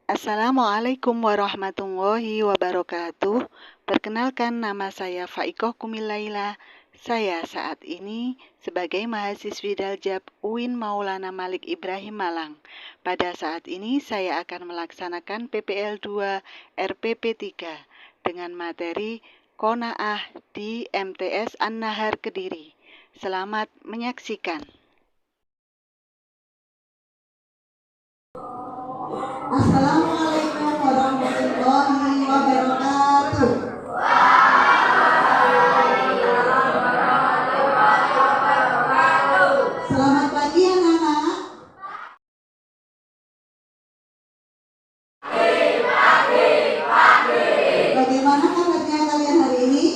Assalamualaikum warahmatullahi wabarakatuh. Perkenalkan, nama saya Faikoh Kumilaila. Saya saat ini sebagai mahasiswi Daljab UIN Maulana Malik Ibrahim Malang. Pada saat ini saya akan melaksanakan PPL 2 RPP 3 dengan materi Qanaah di MTS An-Nahar Kediri. Selamat menyaksikan. Assalamualaikum warahmatullahi wabarakatuh. Selamat pagi anak-anak. Bagaimana kabarnya kalian hari ini?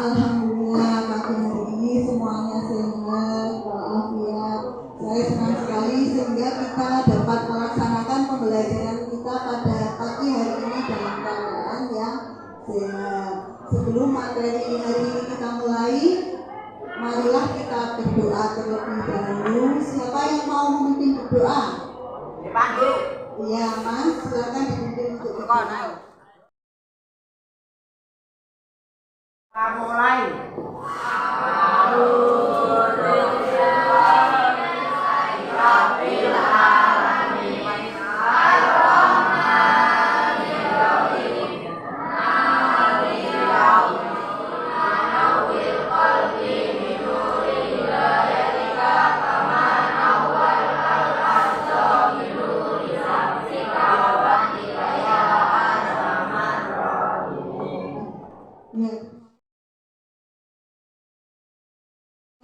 Alhamdulillah pagi hari ini semuanya sehat walafiat. Saya senang sekali sehingga kita dapat melaksanakan pembelajaran kita pada pagi hari ini dalam keadaan yang sehat. Sebelum materi hari ini kita mulai, marilah kita berdoa terlebih dahulu. Siapa yang mau memimpin berdoa? Iya Mas, silakan dipimpin untuk berdoa. Mulai.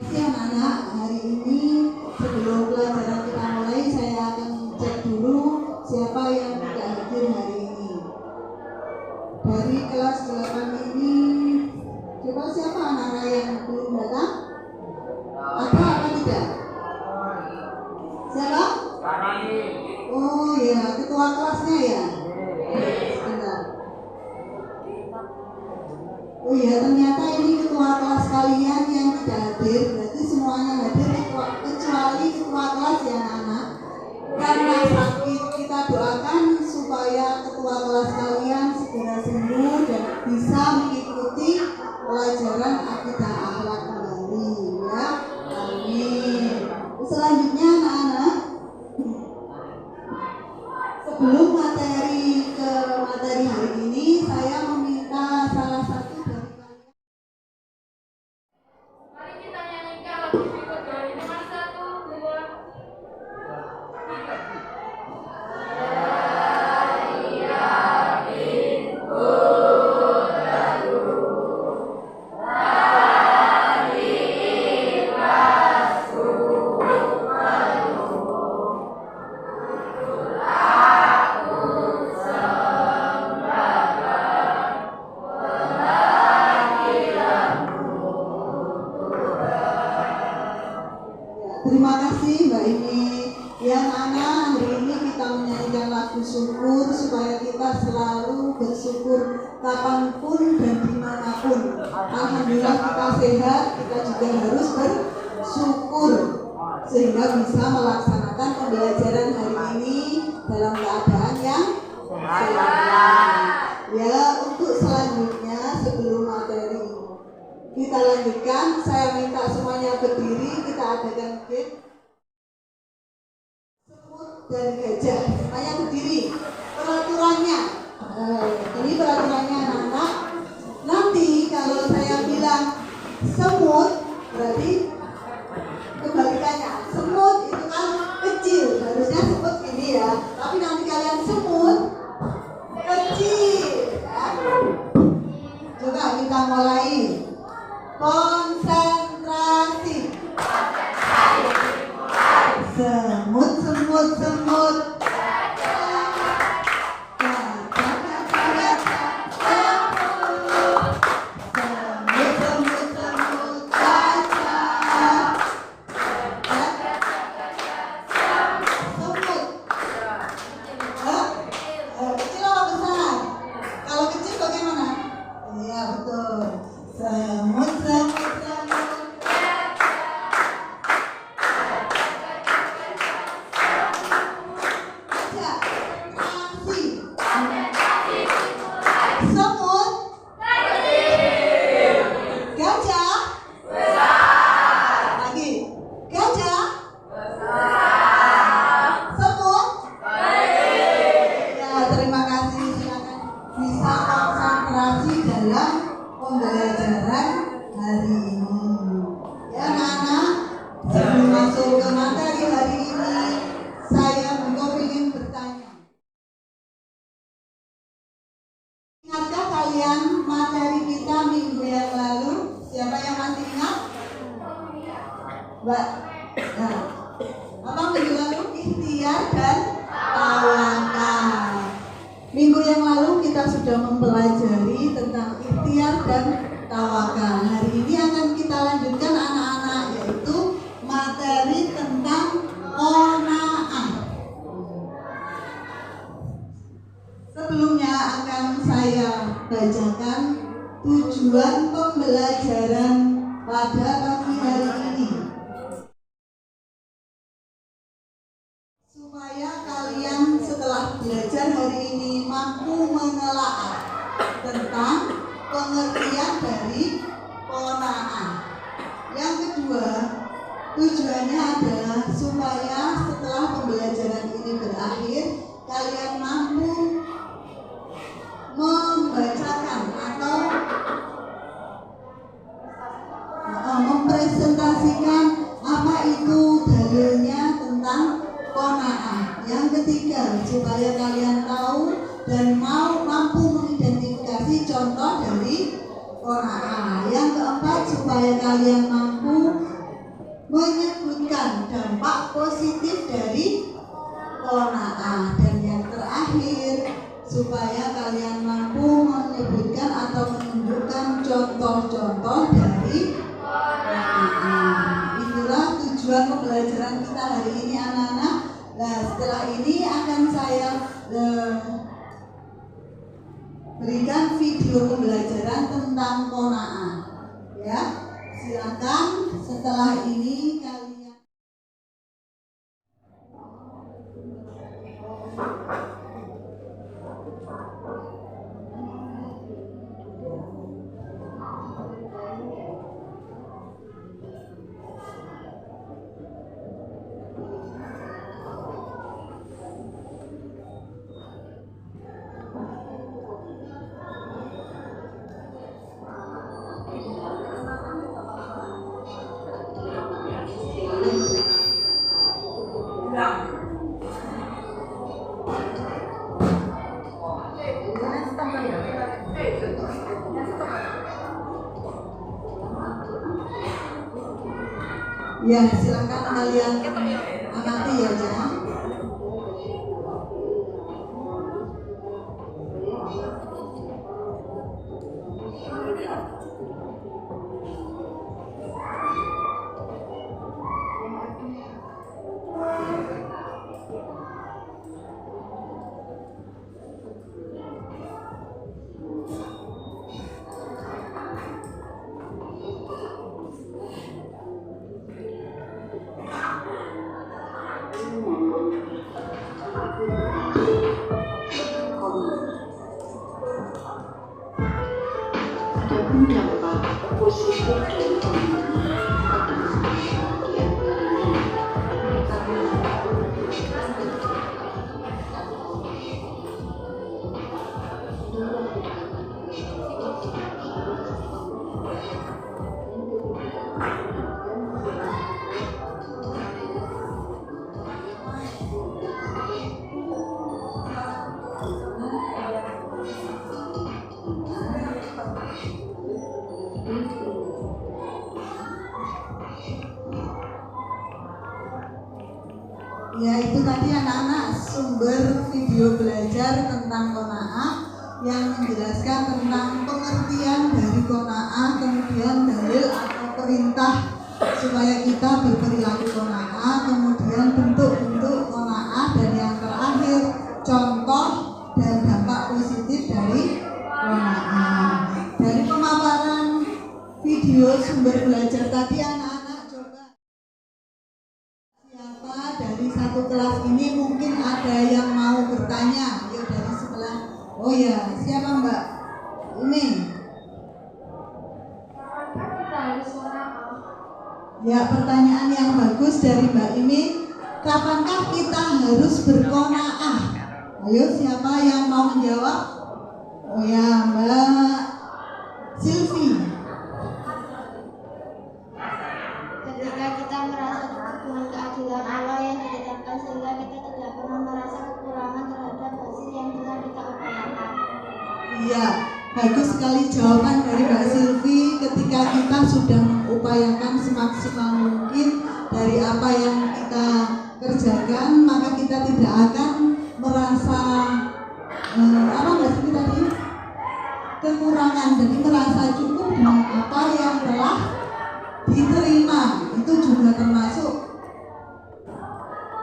Anak-anak, hari ini sebelum pelajaran kita mulai, saya akan cek dulu siapa yang tidak hadir hari ini. Dari kelas 8 ini, coba siapa anak-anak yang belum datang? Ada apa tidak? Siapa? Oh ya, ketua kelasnya ya? Sebentar. Oh ya, ternyata ini ketua kelas kalian yang tidak hadir. Berarti semuanya hadir kecuali ketua kelas ya anak-anak. Karena sakit, kita doakan supaya ketua kelas kalian segera sembuh dan bisa mengikuti pelajaran akidah akhlak kembali ya. Amin. Selanjutnya anak-anak, sebelum materi hari ini, saya meminta salah satu dari kalian. Mari kita nyanyikan lagu berikut dari nomor 1, 2, Terima kasih Mbak Ini. Ya anak, hari ini kita menyanyikan lagu syukur supaya kita selalu bersyukur kapanpun dan dimanapun. Alhamdulillah kita sehat, kita juga harus bersyukur sehingga bisa melaksanakan pembelajaran hari ini dalam keadaan yang sehat. Ya, untuk selanjutnya sebelum materi kita lanjutkan, saya minta semuanya berdiri, kita adakan game semut dan gajah. Semuanya berdiri. Peraturannya, ini peraturannya anak-anak. Nanti kalau saya bilang semut, berarti kebalikannya. Semut itu kan kecil, harusnya semut ini ya. Tapi nanti kalian semut kecil. Ya. Coba kita mulai. Konsentrasi. Semut, semut, semut. Kecil apa besar? Kalau kecil bagaimana? Iya betul. Semut, semut. Mbak. Nah, apa minggu lalu? Ikhtiar dan tawakal. Minggu yang lalu kita sudah mempelajari tentang ikhtiar dan tawakal. Hari ini akan kita lanjutkan anak-anak, yaitu materi tentang qanaah. Sebelumnya akan saya bacakan tujuan pembelajaran pada pagi hari ini, supaya kalian setelah belajar hari ini mampu menelaah tentang pengertian dari qanaah. Yang kedua, tujuannya adalah supaya setelah pembelajaran ini berakhir, kalian mampu membacakan atau mempresentasikan apa itu dalilnya tentang qanaah. Yang ketiga, supaya kalian tahu dan mampu mengidentifikasi contoh dari qanaah. Yang keempat, supaya kalian mampu menyebutkan dampak positif dari qanaah. Dan yang terakhir, supaya kalian mampu menyebutkan atau menunjukkan contoh-contoh dari qanaah. Itulah tujuan pembelajaran kita hari ini, anak-anak. Nah, setelah ini akan saya berikan video pembelajaran tentang qanaah. Ya, silakan setelah ini kalian. Ya, silakan kalian amati ya, jangan. Adapun dampak positif dari qanaah di Ya, itu tadi anak-anak sumber video belajar tentang qanaah yang menjelaskan tentang pengertian dari qanaah, kemudian dalil atau perintah supaya kita berperilaku qanaah, kemudian bentuk-bentuk qanaah, dan yang terakhir contoh dan dampak positif dari qanaah. Dari pemaparan video sumber belajar tadi, anak-anak coba siapa dari satu kelas ini mungkin ada yang mau bertanya. Yuk, dari sebelah. Oh ya, siapa Mbak? Ini. Ya, pertanyaan yang bagus dari Mbak ini. Kapankah kita harus berqanaah? Ayo, siapa yang mau menjawab? Oh ya, Mbak Silvi. Ketika kita merasa dengan keadilan Allah yang ditetapkan, sehingga kita tidak pernah merasa kekurangan terhadap hasil yang telah kita upayakan. Iya, bagus sekali jawaban dari Mbak Silvi. Ketika kita sudah mengupayakan semaksimal mungkin dari apa yang kita kerjakan, maka kita tidak akan merasa kekurangan, jadi merasa cukup dengan apa yang telah diterima. Itu juga termasuk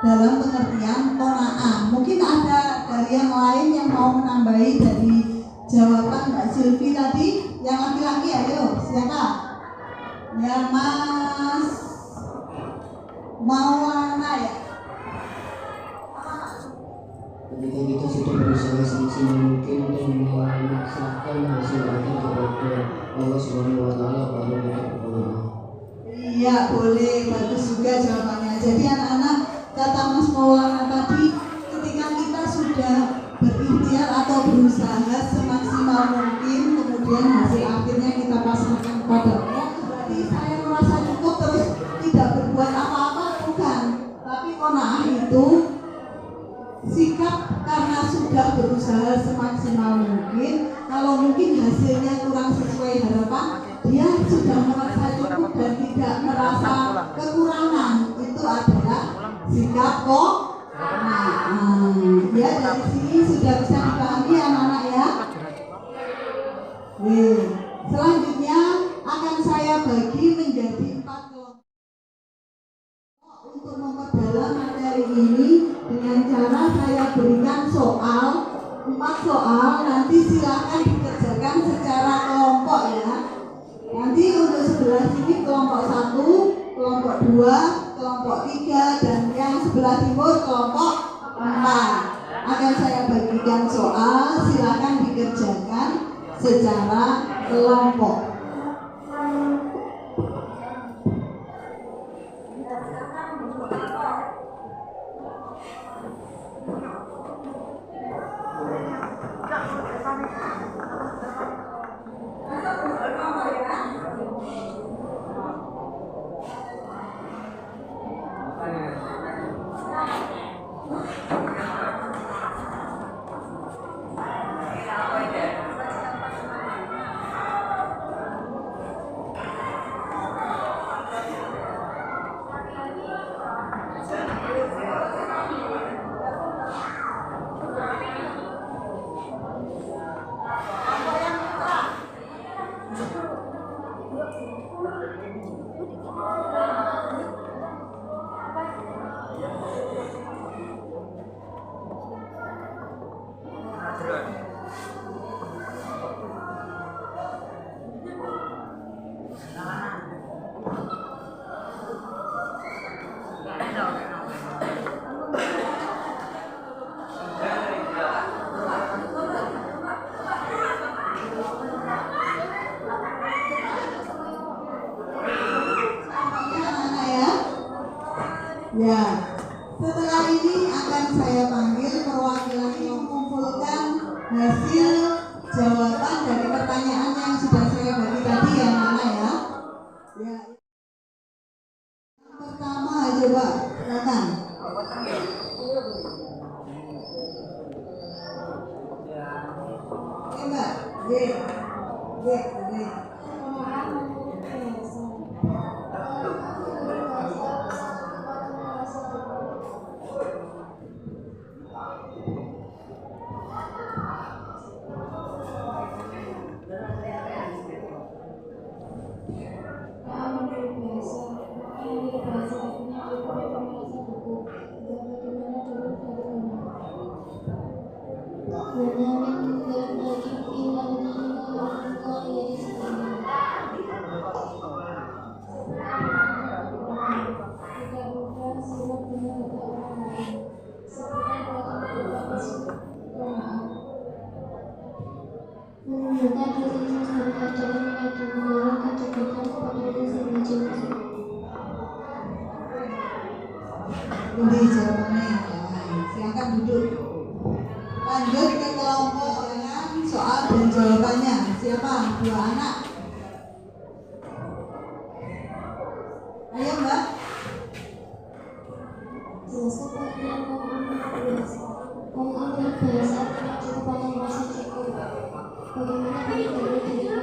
dalam pengertian qanaah. Mungkin ada dari yang lain yang mau menambahi dari jawaban Mbak Silvi tadi. Yang laki-laki ayo, siapa? Ya, Mas Maulana ya. Ketika kita sudah berusaha semaksimal mungkin untuk memaksakan hasil akhir kepada Allah Subhanahu wa Ta'ala, baru kita berdoa. Iya, boleh, bagus juga jawabannya. Jadi anak-anak, kata Mas Maulana tadi, ketika kita sudah berikhtiar atau berusaha semaksimal mungkin, kemudian hasil akhirnya kita pasrahkan kepada Allah, berarti saya merasa cukup terus tidak berbuat apa-apa, bukan. Tapi qanaah itu sikap karena sudah berusaha semaksimal mungkin, kalau mungkin hasilnya kurang sesuai harapan, dia sudah merasa cukup dan tidak merasa kekurangan. Itu adalah sikap qanaah. Ya, dari sini sudah bisa dipahami anak-anak ya. Selanjutnya akan saya bagi menjadi 4 kelompok untuk memperdalam materi ini dengan cara saya berikan soal, 4 soal, nanti silakan dikerjakan secara kelompok ya. Nanti untuk sebelah sini kelompok 1, kelompok 2, kelompok 3, dan yang sebelah timur kelompok 4. Akan saya bagikan soal, silakan dikerjakan secara kelompok. Ya, setelah ini akan saya panggil perwakilan yang mengumpulkan hasil jawaban dari pertanyaan yang sudah saya bagi tadi ya, Nana ya. Ya. Pertama coba, silakan. Oke Mbak, Ini jawabannya ya. Silakan duduk. Lanjut ke kelompok dengan soal dan jawabannya. Siapa? 2 anak. Ayo Mbak. Jelaskan pengertian mengambil bahasa artinya cukup pada merasa cukup. Bagaimana kami dapat diterima?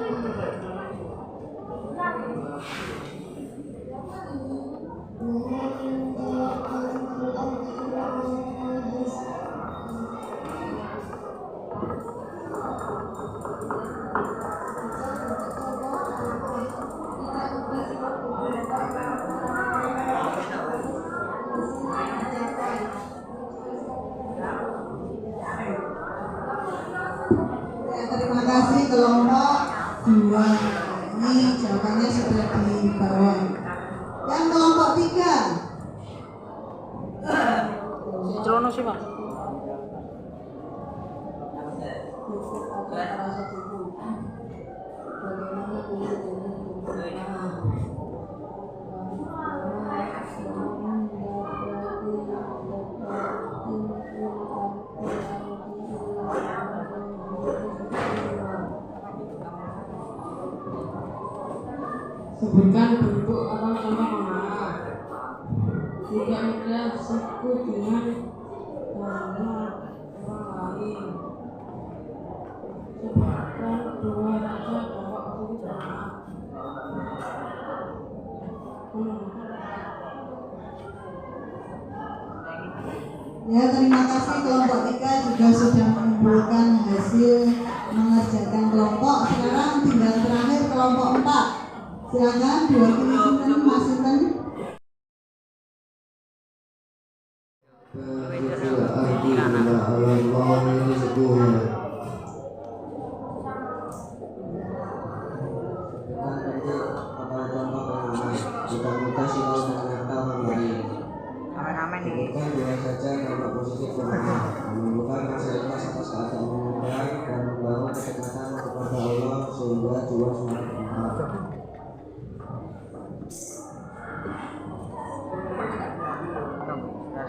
ada di bawah. Yang kelompok 3. Celono sih, Pak. Sebutkan bentuk atau contoh pemaaf. Tidak ada suku dengan nama orang lain. Sebutkan 2 raja bapak suku pemaaf. Ya, terima kasih kelompok 3 juga sudah mengumpulkan hasil mengerjakan kelompok. Sekarang tinggal terakhir kelompok 4. Silakan diwakili Sinten, Mas Sinten. Amin nih. Bukan dua saja karena positif pemaaf, menunjukkan fasilitas atas keadaan memudar dan membangun kedekatan kepada Allah sehingga jiwa semakin pemaaf.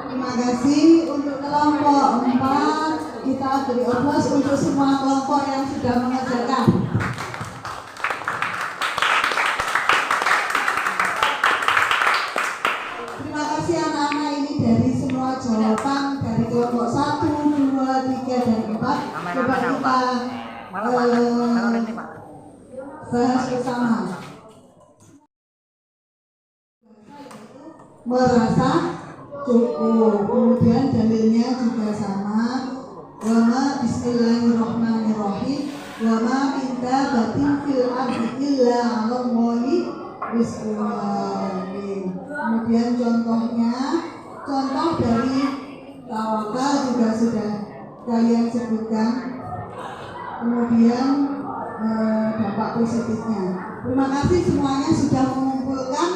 Terima kasih untuk kelompok 4. Kita beri aplaus untuk semua kelompok yang sudah mengerjakan. Terima kasih anak-anak ini dari semua jawaban dari kelompok 1, 2, 3, dan 4. Coba kita bahas bersama. Merasa cukup. Kemudian dalilnya juga sama. Wama bismillahirrahmanirrahim. Wama minta batin fil ardi illa 'alallahi bismillahirrahmanirrahim. Kemudian contoh dari tawakal juga sudah kalian sebutkan. Kemudian dampak positifnya. Terima kasih semuanya sudah mengumpulkan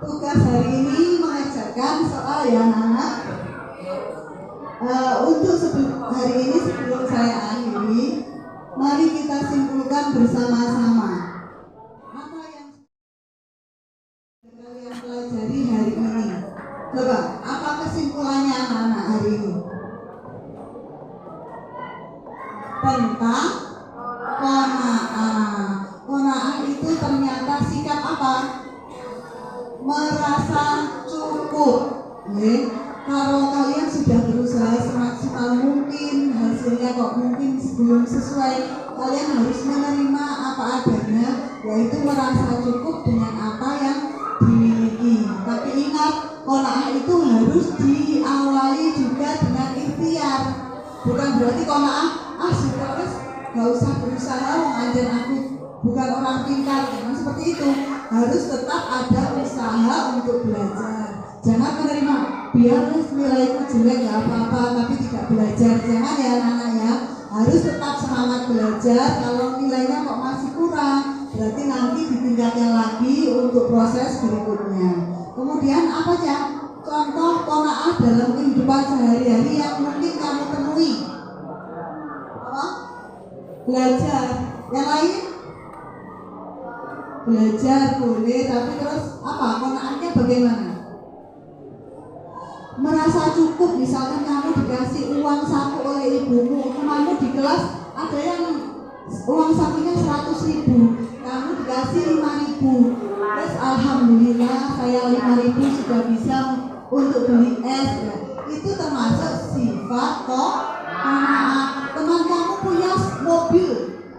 tugas hari ini mengerjakan soal ya anak-anak. Untuk hari ini sebelum saya akhiri, mari kita simpulkan bersama-sama apa yang kalian pelajari hari ini. Coba, apa kesimpulannya anak-anak hari ini? Tentang qanaah. Qanaah itu ternyata sikap apa? Merasa cukup. Kalau kalian sudah berusaha semaksimal mungkin, hasilnya kok mungkin belum sesuai, kalian harus menerima apa adanya, yaitu merasa cukup dengan apa yang dimiliki. Tapi ingat, qanaah itu harus diawali juga dengan ikhtiar. Bukan berarti qanaah, sudah wes gak usah berusaha, anjen aku bukan orang pintar, jangan seperti itu. Harus tetap ada usaha untuk belajar. Jangan menerima biar nilaiku jelek gak apa-apa tapi tidak belajar. Jangan ya anak-anak ya. Harus tetap semangat belajar. Kalau nilainya kok masih kurang, berarti nanti ditingkatkan lagi untuk proses berikutnya. Kemudian apa ya? Contoh qanaah dalam kehidupan sehari-hari yang mungkin kamu temui. Apa? Belajar. Yang lain? Belajar boleh, tapi terus apa? Qanaahnya bagaimana? Merasa cukup, misalnya kamu dikasih uang saku oleh ibumu, temanmu di kelas ada yang uang sakunya 100.000, kamu dikasih 5.000. Terus alhamdulillah saya 5.000 sudah bisa untuk beli es. Itu termasuk sifat qanaah. Teman kamu punya mobil,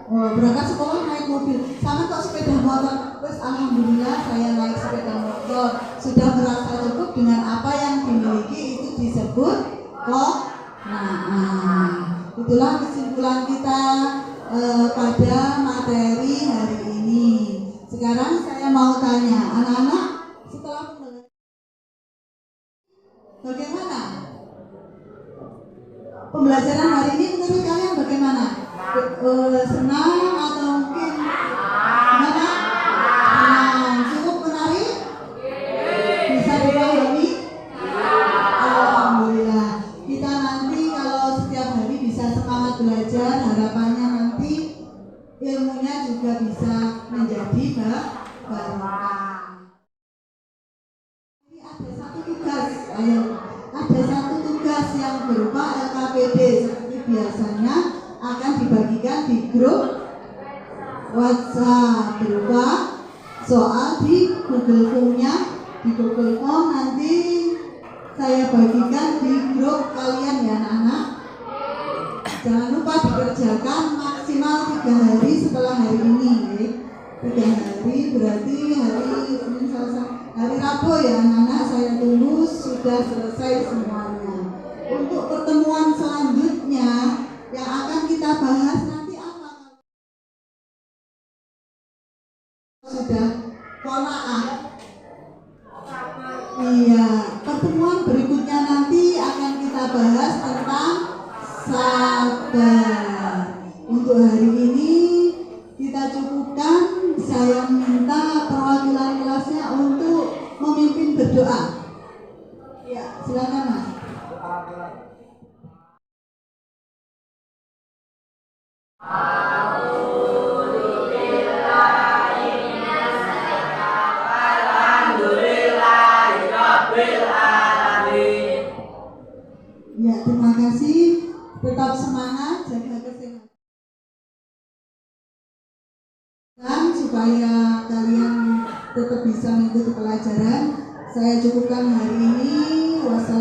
berangkat sekolah naik mobil, sama kok sepeda motor. Terus alhamdulillah saya naik sepeda motor, sudah merasa cukup dengan apa yang dimiliki, itu disebut qanaah. Itulah kesimpulan kita pada materi hari ini. Sekarang saya mau tanya anak-anak, setelah bagaimana pembelajaran hari ini menurut kalian bagaimana? Senang atau mungkin gimana? Senang. Ada satu tugas yang berupa LKPD seperti biasanya akan dibagikan di grup WhatsApp berupa soal di Google Form-nya. Di Google Form nanti saya bagikan di grup kalian ya anak-anak. Jangan lupa dikerjakan maksimal 3 hari setelah hari ini ya. 3 hari berarti hari Rabu ya anak-anak, saya tunggu sudah selesai semuanya. Untuk pertemuan selanjutnya yang akan kita bahas nanti apa? Sudah qanaah. Iya, pertemuan berikutnya nanti akan kita bahas tentang sabar. Untuk hari ini kita cukupkan. Saya minta perwakilan kelasnya untuk memimpin berdoa. Ya, silakan Mas. Ya, terima kasih. Tetap semangat, jaga kesehatan. Supaya kalian tetap bisa mengikuti pelajaran, saya cukupkan hari ini. Wassalamualaikum.